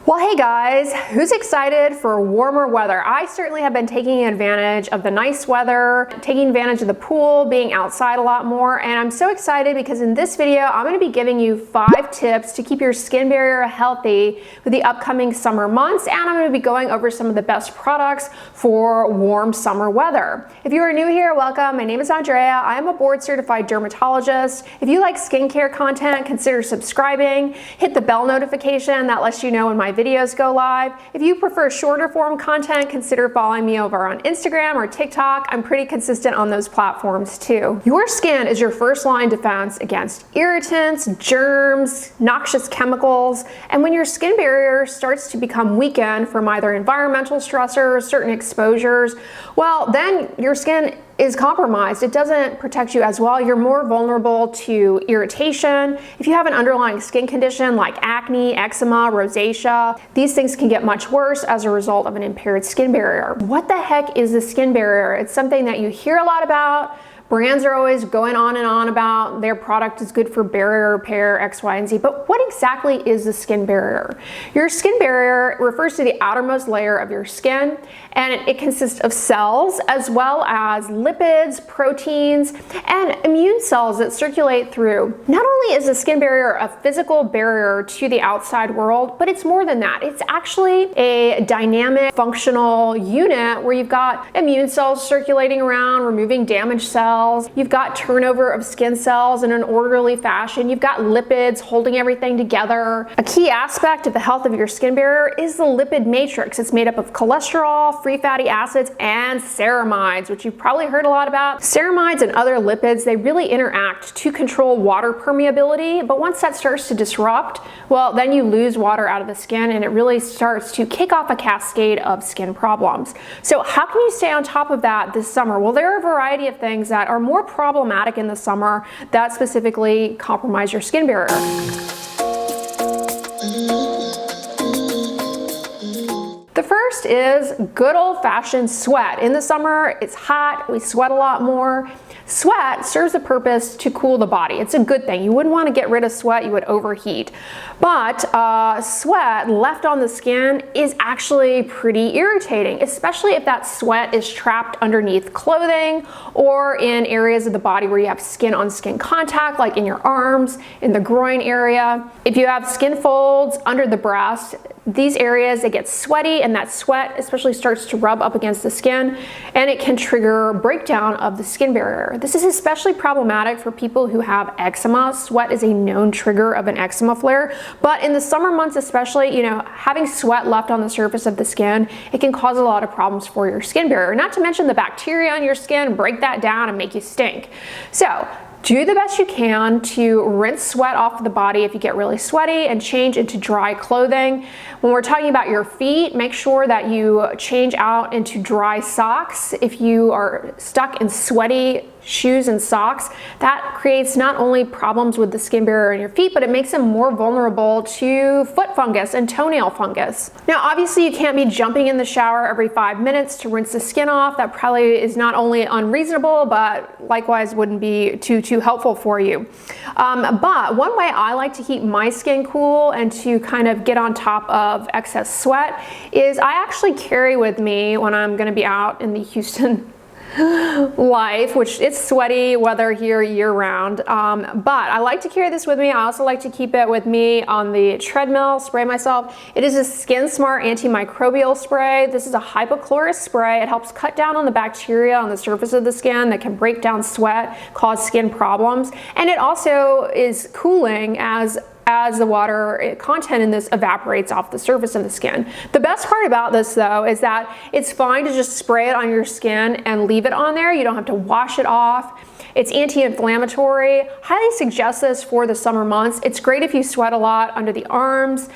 Well, hey guys, who's excited for warmer weather? I certainly have been taking advantage of the nice weather, taking advantage of the pool, being outside a lot more, and I'm so excited because in this video, I'm going to be giving you 5 tips to keep your skin barrier healthy with the upcoming summer months, and I'm going to be going over some of the best products for warm summer weather. If you are new here, welcome. My name is Andrea. I am a board-certified dermatologist. If you like skincare content, consider subscribing. Hit the bell notification that lets you know when my videos go live. If you prefer shorter form content, consider following me over on Instagram or TikTok. I'm pretty consistent on those platforms too. Your skin is your first line defense against irritants, germs, noxious chemicals, and when your skin barrier starts to become weakened from either environmental stressors, certain exposures, well, then your skin is compromised. It doesn't protect you as well. You're more vulnerable to irritation. If you have an underlying skin condition like acne, eczema, rosacea, these things can get much worse as a result of an impaired skin barrier. What the heck is the skin barrier? It's something that you hear a lot about. Brands are always going on and on about their product is good for barrier repair, X, Y, and Z, but what exactly is the skin barrier? Your skin barrier refers to the outermost layer of your skin, and it consists of cells as well as lipids, proteins, and immune cells that circulate through. Not only is the skin barrier a physical barrier to the outside world, but it's more than that. It's actually a dynamic, functional unit where you've got immune cells circulating around, removing damaged cells. You've got turnover of skin cells in an orderly fashion. You've got lipids holding everything together. A key aspect of the health of your skin barrier is the lipid matrix. It's made up of cholesterol, free fatty acids, and ceramides, which you've probably heard a lot about. Ceramides and other lipids, they really interact to control water permeability, but once that starts to disrupt, well, then you lose water out of the skin and it really starts to kick off a cascade of skin problems. So how can you stay on top of that this summer? Well, there are a variety of things that are more problematic in the summer that specifically compromise your skin barrier. The first is good old-fashioned sweat. In the summer, it's hot, we sweat a lot more. Sweat serves a purpose to cool the body. It's a good thing. You wouldn't want to get rid of sweat, you would overheat. But sweat left on the skin is actually pretty irritating, especially if that sweat is trapped underneath clothing or in areas of the body where you have skin-on-skin contact, like in your arms, in the groin area. If you have skin folds under the breast, these areas, they get sweaty, and that sweat especially starts to rub up against the skin, and it can trigger breakdown of the skin barrier. This is especially problematic for people who have eczema. Sweat is a known trigger of an eczema flare, but in the summer months especially, having sweat left on the surface of the skin, it can cause a lot of problems for your skin barrier. Not to mention the bacteria on your skin break that down and make you stink. So do the best you can to rinse sweat off of the body if you get really sweaty and change into dry clothing. When we're talking about your feet, make sure that you change out into dry socks. If you are stuck in sweaty shoes and socks, that creates not only problems with the skin barrier in your feet, but it makes them more vulnerable to foot fungus and toenail fungus. Now, obviously you can't be jumping in the shower every 5 minutes to rinse the skin off. That probably is not only unreasonable, but likewise wouldn't be too helpful for you. But one way I like to keep my skin cool and to kind of get on top of excess sweat is I actually carry with me when I'm gonna be out in the Houston life, which it's sweaty weather here year round, but I like to carry this with me. I also like to keep it with me on the treadmill, spray myself. It is a Skin Smart antimicrobial spray. This is a hypochlorous spray. It helps cut down on the bacteria on the surface of the skin that can break down sweat, cause skin problems, and it also is cooling as the water content in this evaporates off the surface of the skin. The best part about this though is that it's fine to just spray it on your skin and leave it on there. You don't have to wash it off. It's anti-inflammatory. Highly suggest this for the summer months. It's great if you sweat a lot under the arms,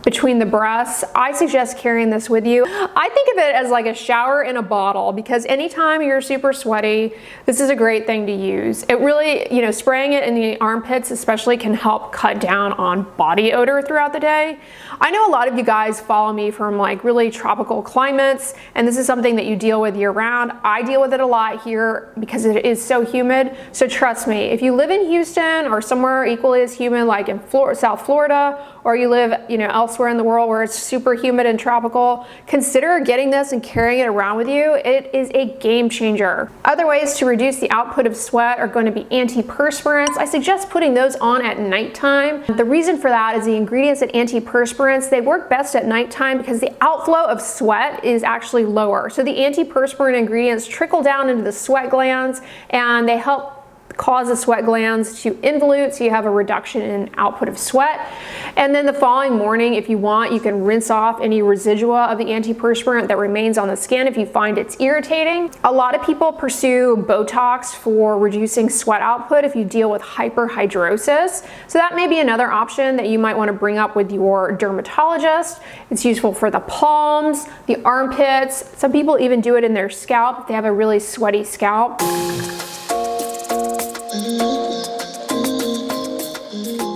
between the breasts. I suggest carrying this with you. I think of it as like a shower in a bottle because anytime you're super sweaty, this is a great thing to use. It really, spraying it in the armpits especially can help cut down on body odor throughout the day. I know a lot of you guys follow me from like really tropical climates, and this is something that you deal with year round. I deal with it a lot here because it is so humid. So trust me, if you live in Houston or somewhere equally as humid like in South Florida, or you live, elsewhere in the world where it's super humid and tropical, consider getting this and carrying it around with you. It is a game changer. Other ways to reduce the output of sweat are going to be antiperspirants. I suggest putting those on at nighttime. The reason for that is the ingredients in antiperspirants, they work best at nighttime because the outflow of sweat is actually lower. So the antiperspirant ingredients trickle down into the sweat glands and they help cause the sweat glands to involute, so you have a reduction in output of sweat. And then the following morning, if you want, you can rinse off any residua of the antiperspirant that remains on the skin if you find it's irritating. A lot of people pursue Botox for reducing sweat output if you deal with hyperhidrosis. So that may be another option that you might want to bring up with your dermatologist. It's useful for the palms, the armpits. Some people even do it in their scalp if they have a really sweaty scalp.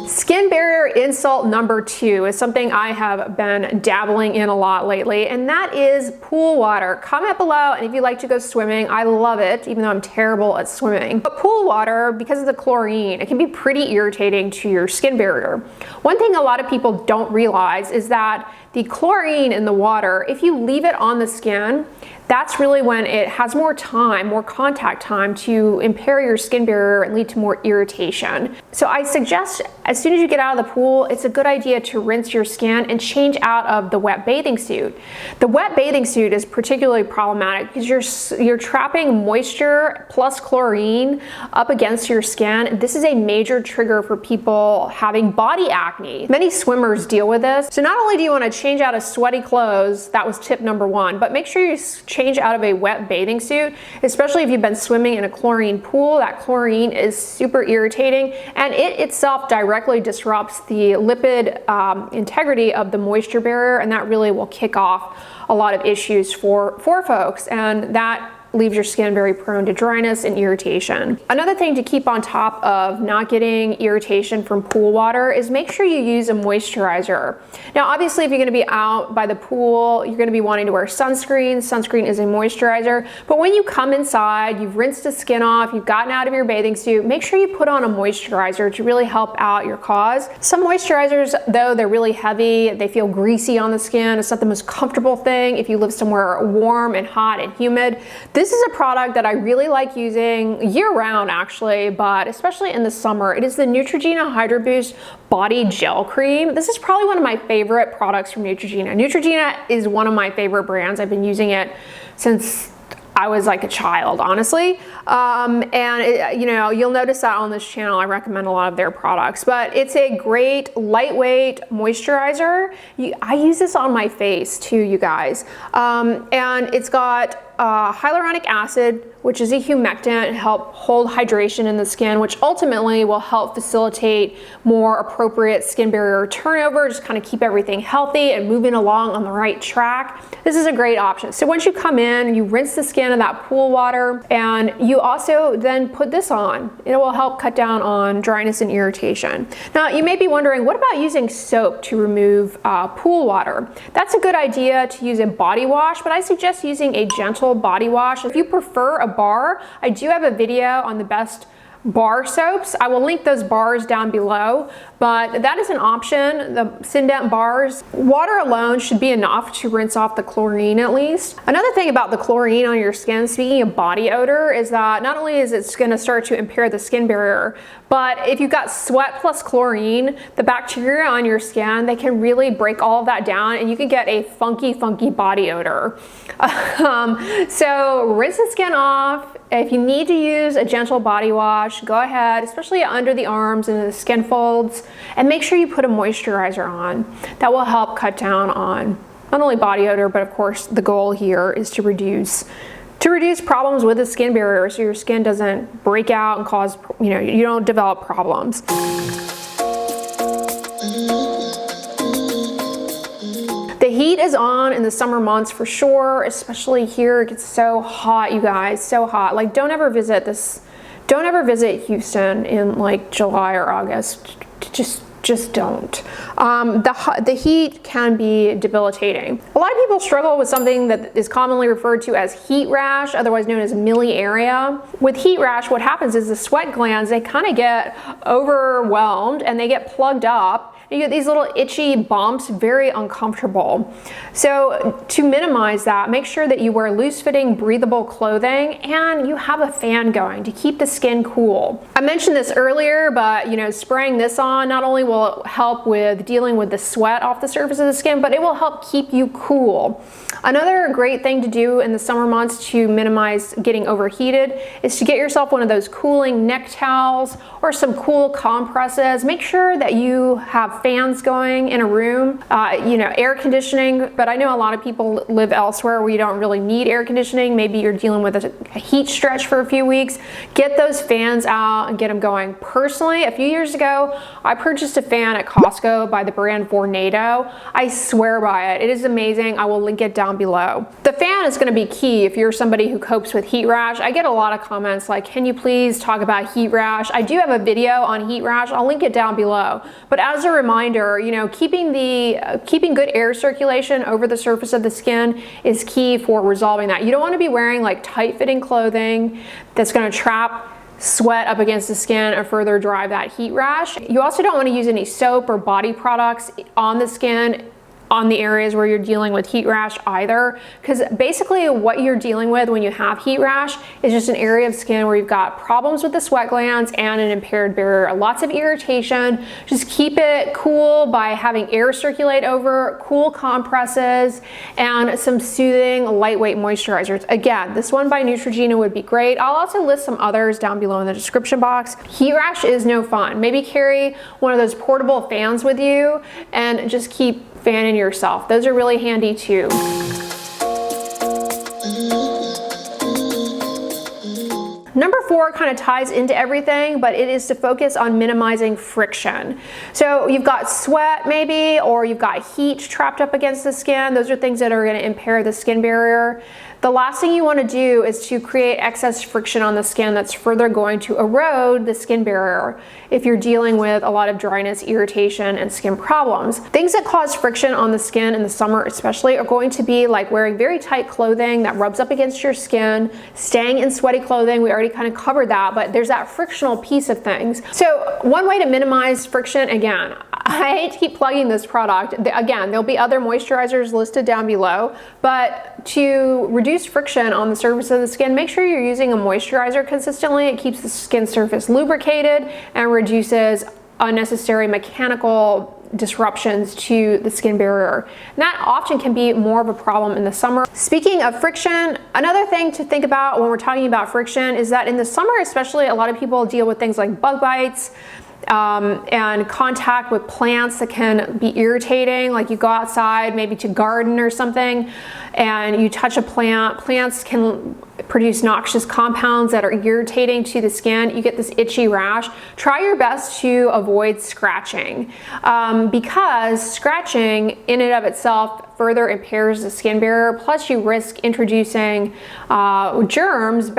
Skin barrier insult number 2 is something I have been dabbling in a lot lately, and that is pool water. Comment below, and if you like to go swimming, I love it, even though I'm terrible at swimming. But pool water, because of the chlorine, it can be pretty irritating to your skin barrier. One thing a lot of people don't realize is that the chlorine in the water, if you leave it on the skin, that's really when it has more time, more contact time to impair your skin barrier and lead to more irritation. So I suggest as soon as you get out of the pool, it's a good idea to rinse your skin and change out of the wet bathing suit. The wet bathing suit is particularly problematic because you're trapping moisture plus chlorine up against your skin. This is a major trigger for people having body acne. Many swimmers deal with this. So not only do you want to change out of sweaty clothes, that was tip number 1, but make sure you change out of a wet bathing suit, especially if you've been swimming in a chlorine pool. That chlorine is super irritating, and it itself directly disrupts the lipid integrity of the moisture barrier, and that really will kick off a lot of issues for folks, and that leaves your skin very prone to dryness and irritation. Another thing to keep on top of not getting irritation from pool water is make sure you use a moisturizer. Now, obviously, if you're going to be out by the pool, you're going to be wanting to wear sunscreen. Sunscreen is a moisturizer, but when you come inside, you've rinsed the skin off, you've gotten out of your bathing suit, make sure you put on a moisturizer to really help out your cause. Some moisturizers, though, they're really heavy, they feel greasy on the skin. It's not the most comfortable thing if you live somewhere warm and hot and humid. This is a product that I really like using year-round actually, but especially in the summer. It is the Neutrogena Hydro Boost Body Gel Cream. This is probably one of my favorite products from Neutrogena. Neutrogena is one of my favorite brands. I've been using it since I was like a child, honestly. And you'll notice that on this channel, I recommend a lot of their products, but it's a great lightweight moisturizer. I use this on my face too, you guys. And it's got hyaluronic acid, which is a humectant, help hold hydration in the skin, which ultimately will help facilitate more appropriate skin barrier turnover, just kind of keep everything healthy and moving along on the right track. This is a great option. So once you come in, you rinse the skin in that pool water, and you also then put this on. It will help cut down on dryness and irritation. Now, you may be wondering, what about using soap to remove pool water? That's a good idea to use a body wash, but I suggest using a gentle body wash. If you prefer a bar, I do have a video on the best bar soaps. I will link those bars down below, but that is an option. The Sindent bars, water alone should be enough to rinse off the chlorine at least. Another thing about the chlorine on your skin, speaking of body odor, is that not only is it going to start to impair the skin barrier, but if you've got sweat plus chlorine, the bacteria on your skin, they can really break all of that down, and you can get a funky body odor. So rinse the skin off. If you need to use a gentle body wash, go ahead, especially under the arms and the skin folds, and make sure you put a moisturizer on. That will help cut down on not only body odor, but of course the goal here is to reduce problems with the skin barrier, so your skin doesn't break out and cause, you don't develop problems. The heat is on in the summer months for sure, especially here. It gets so hot, you guys, so hot. Like, don't ever visit Houston in like July or August. Just don't. The heat can be debilitating. A lot of people struggle with something that is commonly referred to as heat rash, otherwise known as miliaria. With heat rash, what happens is the sweat glands, they kind of get overwhelmed and they get plugged up, and you get these little itchy bumps, very uncomfortable. So to minimize that, make sure that you wear loose-fitting, breathable clothing and you have a fan going to keep the skin cool. I mentioned this earlier, but spraying this on not only will it help with dealing with the sweat off the surface of the skin, but it will help keep you cool. Another great thing to do in the summer months to minimize getting overheated is to get yourself one of those cooling neck towels or some cool compresses. Make sure that you have fans going in a room, air conditioning, but I know a lot of people live elsewhere where you don't really need air conditioning. Maybe you're dealing with a heat stretch for a few weeks. Get those fans out and get them going. Personally, a few years ago, I purchased a fan at Costco by the brand Vornado. I swear by it. It is amazing. I will link it down below. The fan is going to be key if you're somebody who copes with heat rash. I get a lot of comments like, can you please talk about heat rash? I do have a video on heat rash. I'll link it down below. But as a reminder, keeping good air circulation over the surface of the skin is key for resolving that. You don't want to be wearing like tight-fitting clothing that's going to trap sweat up against the skin and further drive that heat rash. You also don't want to use any soap or body products on the skin on the areas where you're dealing with heat rash either, because basically what you're dealing with when you have heat rash is just an area of skin where you've got problems with the sweat glands and an impaired barrier, lots of irritation. Just keep it cool by having air circulate over, cool compresses, and some soothing lightweight moisturizers. Again, this one by Neutrogena would be great. I'll also list some others down below in the description box. Heat rash is no fun. Maybe carry one of those portable fans with you and just keep fanning yourself. Those are really handy too. Number 4 kind of ties into everything, but it is to focus on minimizing friction. So you've got sweat maybe, or you've got heat trapped up against the skin. Those are things that are going to impair the skin barrier. The last thing you want to do is to create excess friction on the skin that's further going to erode the skin barrier if you're dealing with a lot of dryness, irritation, and skin problems. Things that cause friction on the skin in the summer especially are going to be like wearing very tight clothing that rubs up against your skin, staying in sweaty clothing. We already kind of covered that, but there's that frictional piece of things. So one way to minimize friction, again, I hate to keep plugging this product. Again, there'll be other moisturizers listed down below, but to reduce friction on the surface of the skin, make sure you're using a moisturizer consistently. It keeps the skin surface lubricated and reduces unnecessary mechanical disruptions to the skin barrier. And that often can be more of a problem in the summer. Speaking of friction, another thing to think about when we're talking about friction is that in the summer especially, a lot of people deal with things like bug bites, and contact with plants that can be irritating. Like you go outside maybe to garden or something and you touch a plant. Plants can produce noxious compounds that are irritating to the skin. You get this itchy rash. Try your best to avoid scratching because scratching in and of itself further impairs the skin barrier, plus you risk introducing germs,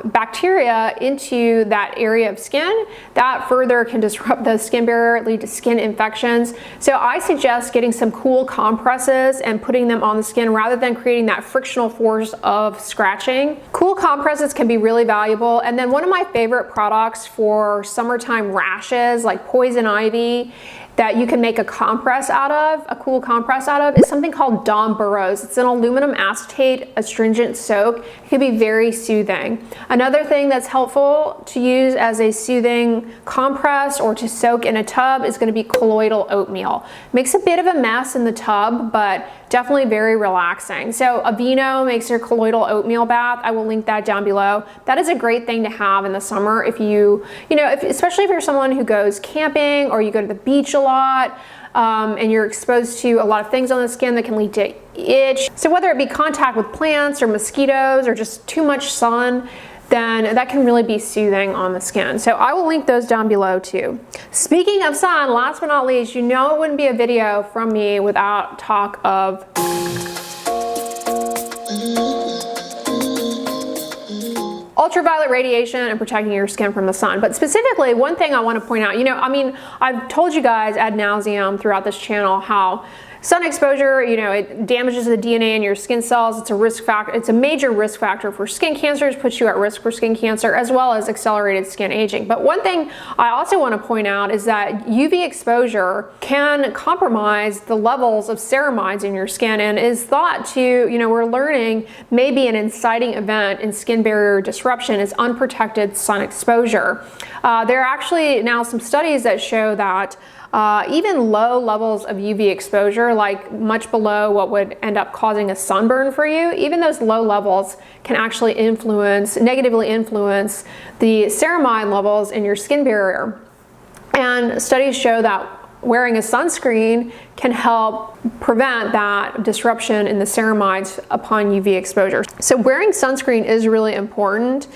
bacteria into that area of skin that further can disrupt the skin barrier, lead to skin infections. So I suggest getting some cool compresses and putting them on the skin rather than creating that frictional force of scratching. Cool compresses can be really valuable. And then one of my favorite products for summertime rashes, like poison ivy, that you can make a compress out of, a cool compress out of, is something called Dawn Burrows. It's an aluminum acetate astringent soak. It can be very soothing. Another thing that's helpful to use as a soothing compress or to soak in a tub is going to be colloidal oatmeal. Makes a bit of a mess in the tub, but definitely very relaxing. So Aveeno makes your colloidal oatmeal bath. I will link that down below. That is a great thing to have in the summer if especially if you're someone who goes camping or you go to the beach a lot and you're exposed to a lot of things on the skin that can lead to itch. So whether it be contact with plants or mosquitoes or just too much sun, then that can really be soothing on the skin. So I will link those down below too. Speaking of sun, last but not least, it wouldn't be a video from me without talk of ultraviolet radiation and protecting your skin from the sun. But specifically, one thing I want to point out, I've told you guys ad nauseum throughout this channel how Sun exposure, you know, it damages the DNA in your skin cells. It's a risk factor. It's a major risk factor for skin cancers, puts you at risk for skin cancer, as well as accelerated skin aging. But one thing I also want to point out is that UV exposure can compromise the levels of ceramides in your skin, and is thought to, you know, we're learning maybe an inciting event in skin barrier disruption is unprotected sun exposure. There are actually now some studies that show that even low levels of UV exposure, like much below what would end up causing a sunburn for you, even those low levels can actually negatively influence the ceramide levels in your skin barrier. And studies show that wearing a sunscreen can help prevent that disruption in the ceramides upon UV exposure. So wearing sunscreen is really important.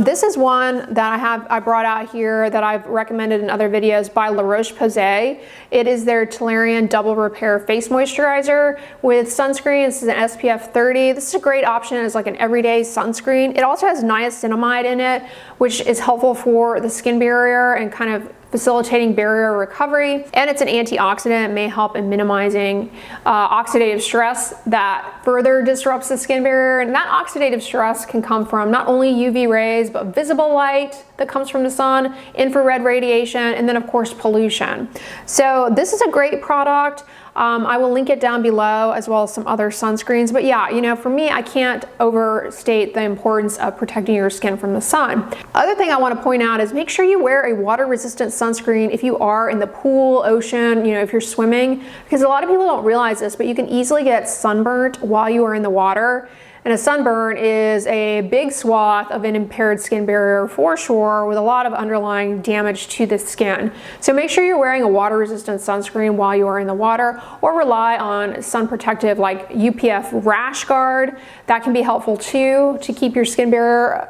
This is one that I brought out here that I've recommended in other videos by La Roche-Posay. It is their Toleriane Double Repair Face Moisturizer with sunscreen. This is an SPF 30. This is a great option as like an everyday sunscreen. It also has niacinamide in it, which is helpful for the skin barrier and kind of facilitating barrier recovery, and it's an antioxidant. It may help in minimizing oxidative stress that further disrupts the skin barrier, and that oxidative stress can come from not only UV rays but visible light that comes from the sun, infrared radiation, and then of course pollution. So this is a great product. I will link it down below, as well as some other sunscreens. But yeah, you know, for me, I can't overstate the importance of protecting your skin from the sun. Other thing I want to point out is make sure you wear a water-resistant sunscreen if you are in the pool, ocean, you know, if you're swimming, because a lot of people don't realize this, but you can easily get sunburnt while you are in the water. And a sunburn is a big swath of an impaired skin barrier for sure, with a lot of underlying damage to the skin. So make sure you're wearing a water-resistant sunscreen while you are in the water, or rely on sun protective like UPF rash guard. That can be helpful too, to keep your skin barrier,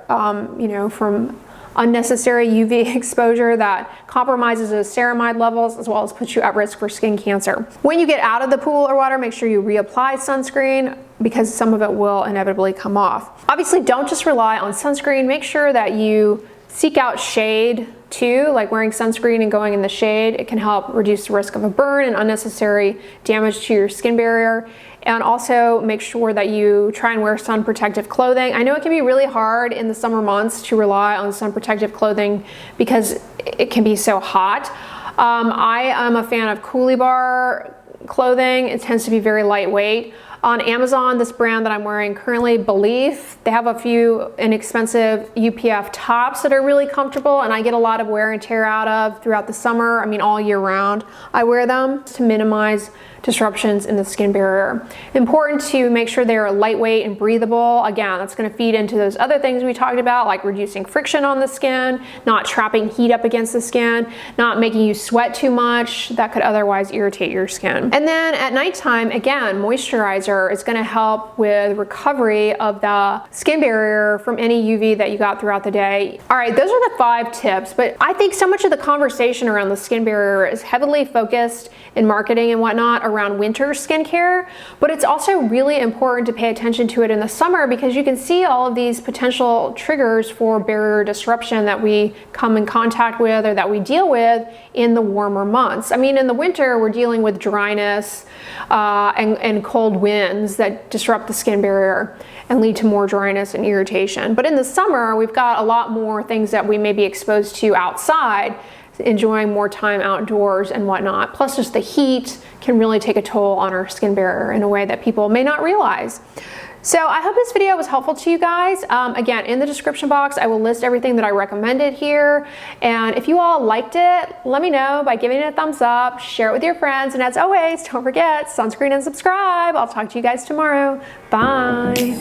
you know, from unnecessary UV exposure that compromises those ceramide levels, as well as puts you at risk for skin cancer. When you get out of the pool or water, make sure you reapply sunscreen, because some of it will inevitably come off. Obviously, don't just rely on sunscreen. Make sure that you seek out shade too, like wearing sunscreen and going in the shade. It can help reduce the risk of a burn and unnecessary damage to your skin barrier. And also make sure that you try and wear sun protective clothing. I know it can be really hard in the summer months to rely on sun protective clothing because it can be so hot. I am a fan of Coolie Bar clothing. It tends to be very lightweight. On Amazon, this brand that I'm wearing currently, Belief, they have a few inexpensive UPF tops that are really comfortable, and I get a lot of wear and tear out of throughout the summer. I mean, all year round. I wear them to minimize disruptions in the skin barrier. Important to make sure they're lightweight and breathable. Again, that's going to feed into those other things we talked about, like reducing friction on the skin, not trapping heat up against the skin, not making you sweat too much. That could otherwise irritate your skin. And then at nighttime, again, moisturizer is going to help with recovery of the skin barrier from any UV that you got throughout the day. All right, those are the 5 tips, but I think so much of the conversation around the skin barrier is heavily focused in marketing and whatnot around winter skincare, but it's also really important to pay attention to it in the summer, because you can see all of these potential triggers for barrier disruption that we come in contact with or that we deal with in the warmer months. I mean, in the winter, we're dealing with dryness and cold winds that disrupt the skin barrier and lead to more dryness and irritation. But in the summer, we've got a lot more things that we may be exposed to outside, enjoying more time outdoors and whatnot. Plus, just the heat can really take a toll on our skin barrier in a way that people may not realize. So I hope this video was helpful to you guys. Again, in the description box, I will list everything that I recommended here. And if you all liked it, let me know by giving it a thumbs up, share it with your friends, and as always, don't forget, sunscreen and subscribe. I'll talk to you guys tomorrow. Bye.